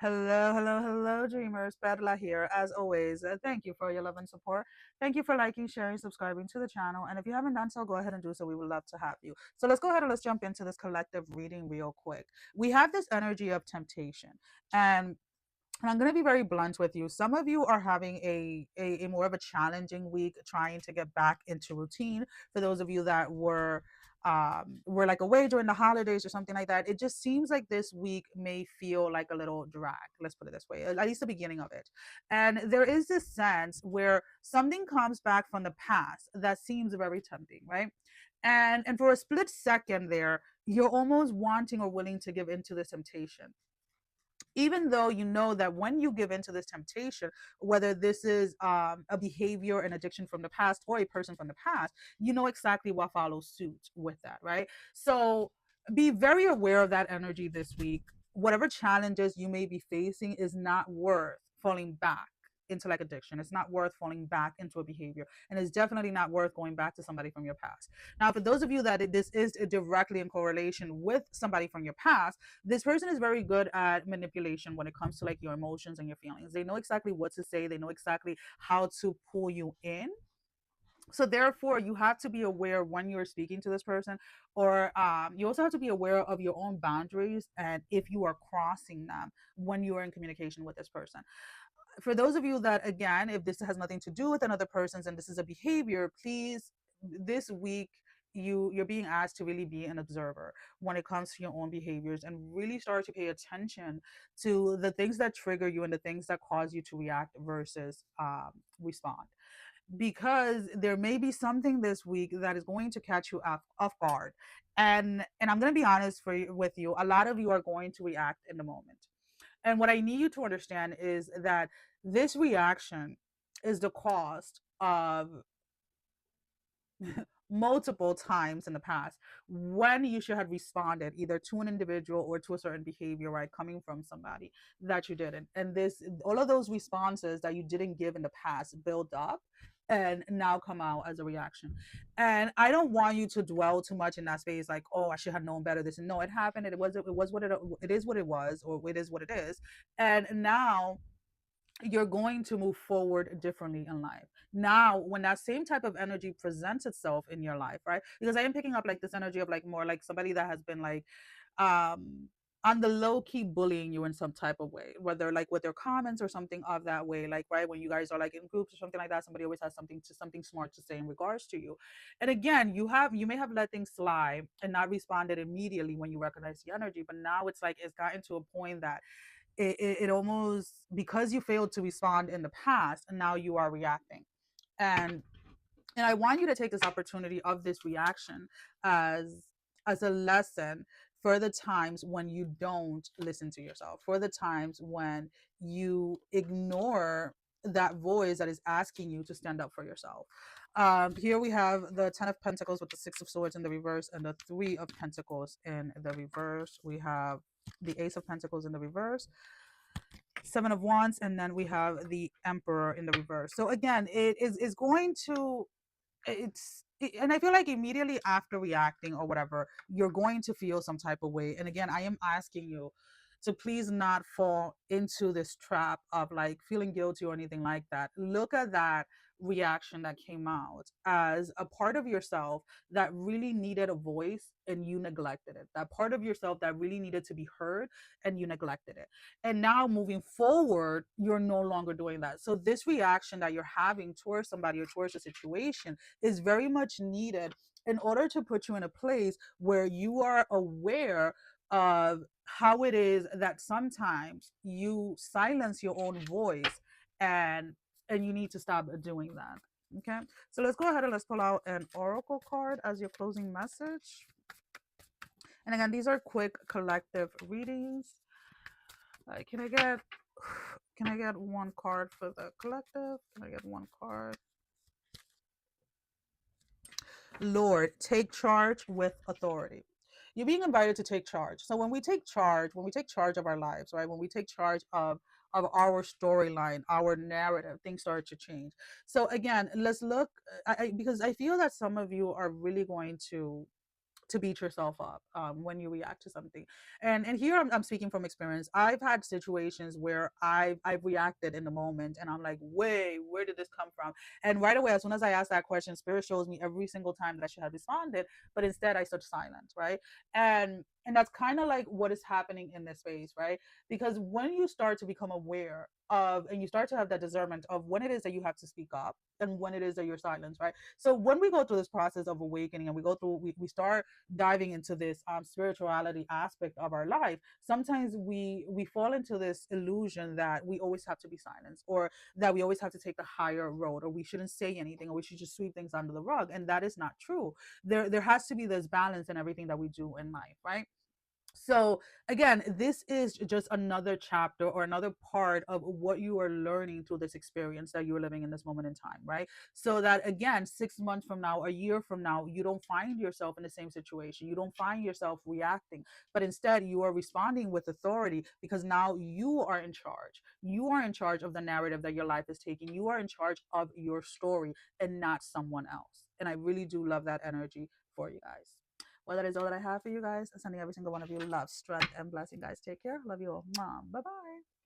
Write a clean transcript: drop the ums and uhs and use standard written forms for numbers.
Hello, hello, hello, dreamers. Perla here. As always, thank you for your love and support. Thank you for liking, sharing, subscribing to the channel. And if you haven't done so, go ahead and do so. We would love to have you. So let's go ahead and let's jump into this collective reading real quick. We have this energy of temptation. And I'm going to be very blunt with you. Some of you are having a more of a challenging week trying to get back into routine. For those of you that were like away during the holidays or something like that, it just seems like this week may feel like a little drag. Let's put it this way, at least the beginning of it. And there is this sense where something comes back from the past that seems very tempting, right? And for a split second there, you're almost wanting or willing to give into this temptation, even though you know that when you give into this temptation, whether this is a behavior, an addiction from the past, or a person from the past, you know exactly what follows suit with that, right? So be very aware of that energy this week. Whatever challenges you may be facing is not worth falling back into like addiction. It's not worth falling back into a behavior, and it's definitely not worth going back to somebody from your past. Now, for those of you that this is directly in correlation with somebody from your past, this person is very good at manipulation when it comes to like your emotions and your feelings. They know exactly what to say, they know exactly how to pull you in. So therefore you have to be aware when you're speaking to this person, or you also have to be aware of your own boundaries and if you are crossing them when you are in communication with this person. For those of you that, again, if this has nothing to do with another person's and this is a behavior, please, this week, you're being asked to really be an observer when it comes to your own behaviors and really start to pay attention to the things that trigger you and the things that cause you to react versus respond, because there may be something this week that is going to catch you off guard. And I'm going to be honest with you, a lot of you are going to react in the moment. And what I need you to understand is that this reaction is the cost of multiple times in the past when you should have responded either to an individual or to a certain behavior, right, coming from somebody that you didn't. And this, all of those responses that you didn't give in the past build up and now come out as a reaction. And I don't want you to dwell too much in that space, like, oh, I should have known better. This, and no, it happened. It was what it is, what it was, or it is what it is. And now you're going to move forward differently in life. Now, when that same type of energy presents itself in your life, right? Because I am picking up like this energy of like more like somebody that has been like um on the low key bullying you in some type of way, whether like with their comments or something of that way, like right when you guys are like in groups or something like that, somebody always has something smart to say in regards to you. And again, you may have let things slide and not responded immediately when you recognize the energy, but now it's like it's gotten to a point that it almost, because you failed to respond in the past and now you are reacting. And and I want you to take this opportunity of this reaction as as a lesson for the times when you don't listen to yourself, for the times when you ignore that voice that is asking you to stand up for yourself. Here we have the Ten of Pentacles with the Six of Swords in the reverse and the Three of Pentacles in the reverse. We have the Ace of Pentacles in the reverse, Seven of Wands, and then we have the Emperor in the reverse. So again, it is going to, and I feel like immediately after reacting or whatever, you're going to feel some type of way. And again, I am asking you to please not fall into this trap of like feeling guilty or anything like that. Look at that reaction that came out as a part of yourself that really needed a voice and you neglected it. That part of yourself that really needed to be heard and you neglected it. And now moving forward, you're no longer doing that. So this reaction that you're having towards somebody or towards a situation is very much needed in order to put you in a place where you are aware of how it is that sometimes you silence your own voice, and you need to stop doing that. Okay, so let's go ahead and let's pull out an oracle card as your closing message. And again, these are quick collective readings. Can I get one card for the collective? Can I get one card? Lord, take charge with authority. You're being invited to take charge. So when we take charge of our lives, right? When we take charge of our storyline, our narrative, things start to change. So again, let's look, because I feel that some of you are really going to beat yourself up when you react to something. And here I'm speaking from experience. I've had situations where I've reacted in the moment, and I'm like, wait, where did this come from? And right away, as soon as I ask that question, spirit shows me every single time that I should have responded, but instead I start silent, right? And that's kind of like what is happening in this space, right? Because when you start to become aware of, and you start to have that discernment of when it is that you have to speak up and when it is that you're silenced, right? So when we go through this process of awakening, and we go through, we start diving into this spirituality aspect of our life, sometimes we fall into this illusion that we always have to be silenced, or that we always have to take the higher road, or we shouldn't say anything, or we should just sweep things under the rug. And that is not true. There has to be this balance in everything that we do in life, right? So again, this is just another chapter or another part of what you are learning through this experience that you're living in this moment in time, right? So that again, 6 months from now, a year from now, you don't find yourself in the same situation, you don't find yourself reacting, but instead you are responding with authority, because now you are in charge. You are in charge of the narrative that your life is taking. You are in charge of your story and not someone else. And I really do love that energy for you guys. Well, that is all that I have for you guys. Sending every single one of you love, strength, and blessing, guys. Take care. Love you all. Bye bye.